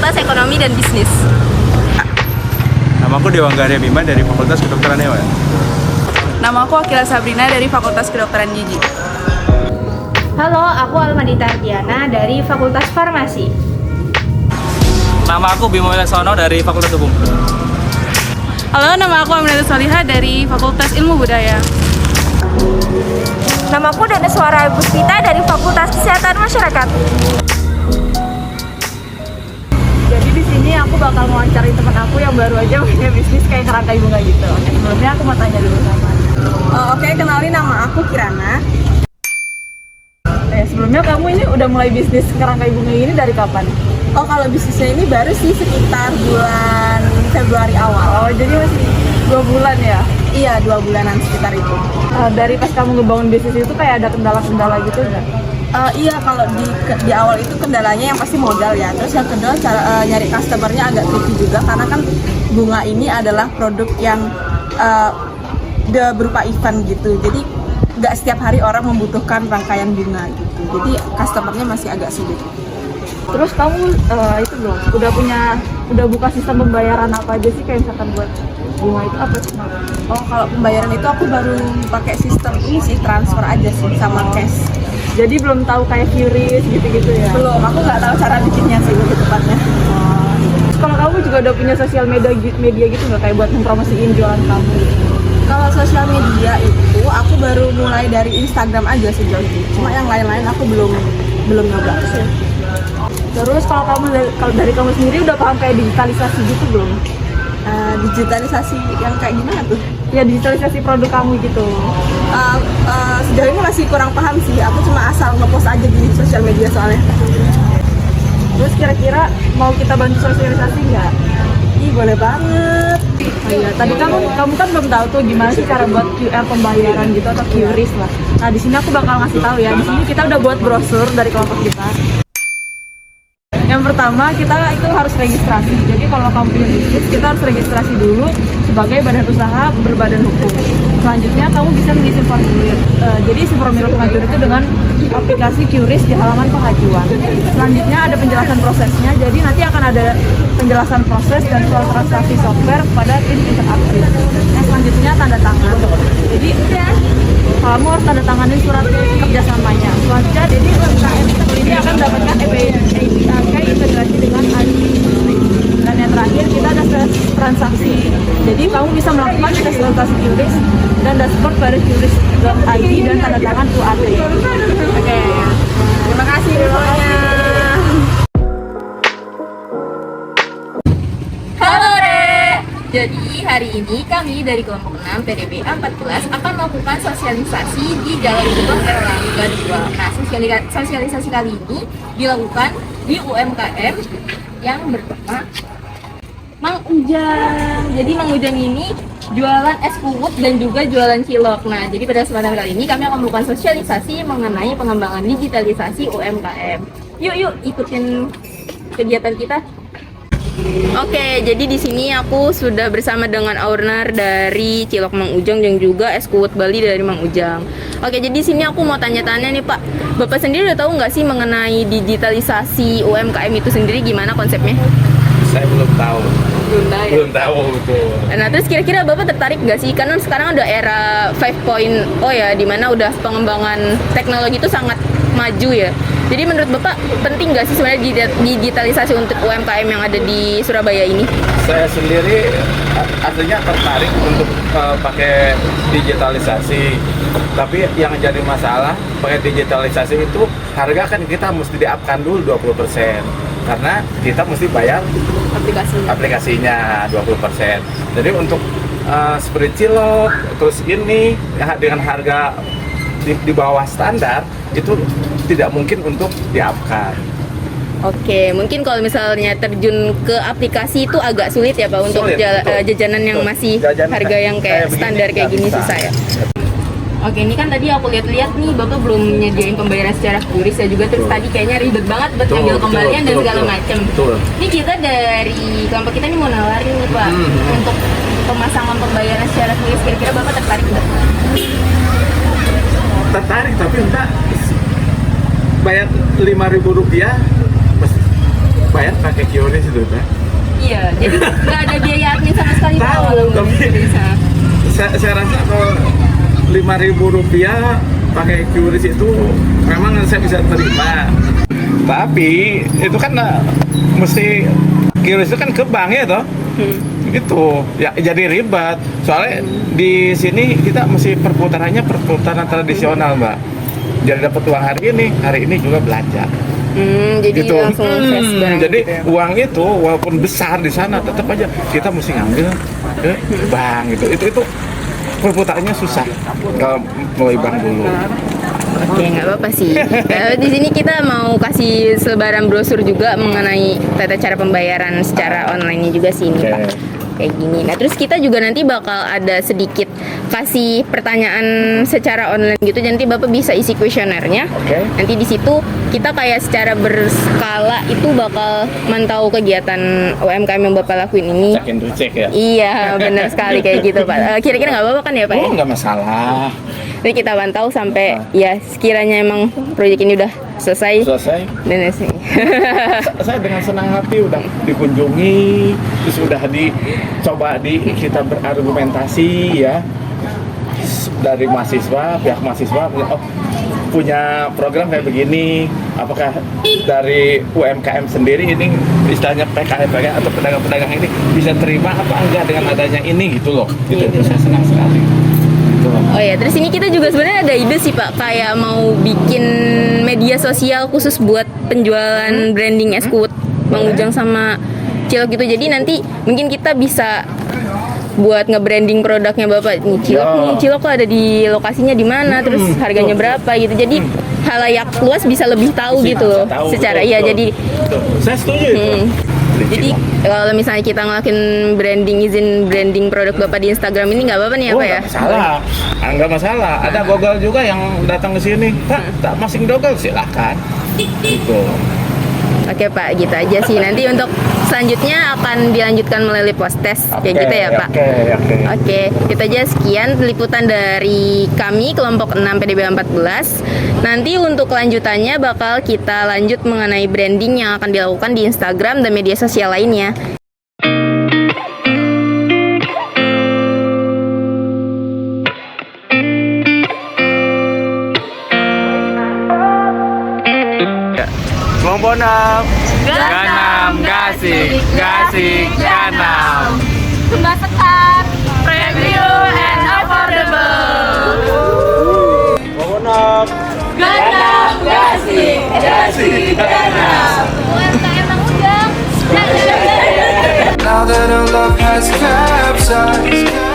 Fakultas Ekonomi dan Bisnis. Nama aku Dewangga Bima dari Fakultas Kedokteran Hewan. Nama aku Akila Sabrina dari Fakultas Kedokteran Gigi. Halo, aku Almadita Ardiana dari Fakultas Farmasi. Nama aku Bimo Wilasono dari Fakultas Hukum. Halo, nama aku Aminata Solihah dari Fakultas Ilmu Budaya. Nama aku Daneswara Puspita dari Fakultas Kesehatan Masyarakat. Jadi di sini aku bakal mewawancarai teman aku yang baru aja punya bisnis kayak kerangkai bunga gitu. Oke, sebelumnya aku mau tanya dulu sama. Oke, kenalin nama aku Kirana. Sebelumnya kamu ini udah mulai bisnis kerangkai bunga ini dari kapan? Oh, kalau bisnisnya ini baru sih sekitar bulan Februari awal. Oh, jadi masih 2 bulan ya? Iya, 2 bulanan sekitar itu. Dari pas kamu ngebangun bisnis itu kayak ada kendala-kendala gitu nggak? Iya, kalau di awal itu kendalanya yang pasti modal ya. Terus yang kedua cara nyari customernya agak tricky juga karena kan bunga ini adalah produk yang berupa event gitu. Jadi nggak setiap hari orang membutuhkan rangkaian bunga gitu. Jadi customernya masih agak sulit. Terus kamu itu belum? Udah buka sistem pembayaran apa aja sih kayak misalkan buat bunga itu apa sih? Oh, kalau pembayaran itu aku baru pakai sistem ini sih, transfer aja sih sama cash. Jadi belum tahu kayak QRIS gitu-gitu ya? Belum, aku nggak tahu cara bikinnya sih lebih tepatnya. Terus kalau kamu juga udah punya sosial media gitu nggak kayak buat mempromosiin jualan kamu? Kalau sosial media itu aku baru mulai dari Instagram aja sejauh ini. Cuma yang lain-lain aku belum nyoba sih. Terus kalau dari kamu sendiri udah paham kayak digitalisasi gitu belum? Digitalisasi yang kayak gimana tuh? Ya digitalisasi produk kamu gitu. Sejauh ini masih kurang paham sih. Aku cuma asal ngepost aja di sosial media soalnya. Terus kira-kira mau kita bantu sosialisasi nggak? Ih, boleh banget. Oh iya, tadi kamu kan belum tahu tuh gimana sih cara buat QR pembayaran gitu atau QRIS lah. Nah di sini aku bakal ngasih tahu ya. Di sini kita udah buat brosur dari kelompok kita. Yang pertama kita itu harus registrasi. Jadi kalau kamu punya bisnis kita harus registrasi dulu sebagai badan usaha berbadan hukum. Selanjutnya kamu bisa mengisi formulir. Jadi isi formulir pengajuan itu dengan aplikasi QRIS di halaman pengajuan. Selanjutnya ada penjelasan prosesnya. Jadi nanti akan ada penjelasan proses dan soal transaksi software kepada tim interaktif. Yang selanjutnya tanda tangan. Jadi kamu harus tanda tanganin surat kerjasamanya. Selanjutnya jadi UMKM ini akan mendapatkan API integrasi dengan ID. Dan yang terakhir kita ada transaksi. Jadi kamu bisa melakukan tes transaksi QRIS dan dashboard pada QRIS.id dan tanda tangan UAT. Oke. Terima kasih infonya. Halo Re! Jadi hari ini kami dari kelompok 6 PDB 14 akan melakukan sosialisasi di Jalan Gubeng Erlangga 2. Nah, sosialisasi kali ini dilakukan di UMKM yang bernama Mang Ujang. Jadi Mang Ujang ini jualan es kuwut dan juga jualan cilok. Nah, jadi pada kesempatan kali ini kami akan melakukan sosialisasi mengenai pengembangan digitalisasi UMKM. Yuk ikutin kegiatan kita. Oke, jadi di sini aku sudah bersama dengan owner dari Cilok Mang Ujang dan juga es kuwut Bali dari Mang Ujang. Oke, jadi di sini aku mau tanya-tanya nih Pak. Bapak sendiri udah tahu nggak sih mengenai digitalisasi UMKM itu sendiri gimana konsepnya? Saya belum tahu. Belum tahu betul. Nah, terus kira-kira Bapak tertarik nggak sih? Karena sekarang udah era 5.0 ya, dimana udah pengembangan teknologi itu sangat maju ya. Jadi menurut Bapak penting nggak sih sebenarnya digitalisasi untuk UMKM yang ada di Surabaya ini? Saya sendiri aslinya tertarik untuk pakai digitalisasi. Tapi yang jadi masalah pakai digitalisasi itu harga kan kita mesti di-up-kan dulu 20%. Karena kita mesti bayar aplikasinya 20%. Jadi untuk seperti cilok terus ini ya, dengan harga di bawah standar itu tidak mungkin untuk di-up-kan. Oke, mungkin kalau misalnya terjun ke aplikasi itu agak sulit ya Pak untuk jajanan yang masih harga yang kayak standar kayak gini susah ya. Oke, ini kan tadi aku lihat-lihat nih Bapak belum nyediain pembayaran secara QRIS ya juga, terus tadi kayaknya ribet banget buat ngambil kembalian dan segala macam. Ini kita dari kelompok kita nih mau nawarin nih Pak untuk pemasangan pembayaran secara QRIS, kira-kira Bapak tertarik nggak? Tertarik, tapi enggak bayar Rp5.000 bayar pakai QRIS itu teh. Iya, jadi nggak ada biaya admin sama sekali Pak. Tahu, kalau tapi di sana. saya rasa kalau Rp5.000 pakai QRIS itu memang saya bisa terima. Tapi itu kan mesti QRIS itu kan ke bank ya toh. Gitu ya, jadi ribet soalnya di sini kita mesti perputaran tradisional Mbak, jadi dapat uang hari ini juga belanja Jadi gitu. langsung cash barang Jadi gitu ya. uang itu walaupun besar di sana tetap aja kita mesti ngambil ke bank gitu, itu perputarannya susah kalau melalui bank dulu. Oke, nggak apa-apa sih. Di sini kita mau kasih selebaran brosur juga mengenai tata cara pembayaran secara online juga sih ini Oke. Pak. Kayak gini. Nah, terus kita juga nanti bakal ada sedikit kasih pertanyaan secara online gitu. Nanti Bapak bisa isi kuesionernya. Oke. Nanti di situ kita kayak secara berskala itu bakal mantau kegiatan UMKM yang Bapak lakuin ini. Check into check ya. Iya, benar sekali kayak gitu Pak. Kira-kira nggak apa-apa kan ya Pak? Ya? Oh, nggak masalah. Jadi kita pantau sampai ya sekiranya emang proyek ini udah selesai dan Saya dengan senang hati udah dikunjungi, terus udah dicoba kita berargumentasi ya dari pihak mahasiswa punya program kayak begini, apakah dari UMKM sendiri ini istilahnya PKM atau pedagang-pedagang ini bisa terima apa enggak dengan adanya ini gitu loh. Itu saya senang sekali. Oh ya, terus ini kita juga sebenarnya ada ide sih Pak, kayak mau bikin media sosial khusus buat penjualan branding es kuut Bang Ujang sama Cilok gitu. Jadi nanti mungkin kita bisa buat nge-branding produknya Bapak. Nih Cilok kok ada di lokasinya di mana, terus harganya berapa gitu. Jadi halayak luas bisa lebih tahu gitu loh. Secara iya jadi Saya setuju itu. jadi kalau misalnya kita ngelakuin izin branding produk Bapak di Instagram ini nggak apa-apa nih apa ya? Nggak masalah, nggak masalah. Ada Google juga yang datang ke sini. Pak, tak masing Google silahkan. Gitu. Oke Pak, gitu aja sih. Nanti untuk selanjutnya akan dilanjutkan melalui post test kayak gitu ya Pak. Oke, itu aja sekian liputan dari kami kelompok 6 PDB 14. Nanti untuk kelanjutannya bakal kita lanjut mengenai branding yang akan dilakukan di Instagram dan media sosial lainnya. Kelompok 6 Ganam Gasik Ganam. Cuma sekar, premium and affordable. Kelompok 6 Ganam Gasik Ganam. UMKM Bang Ujang. Now that our love has capsized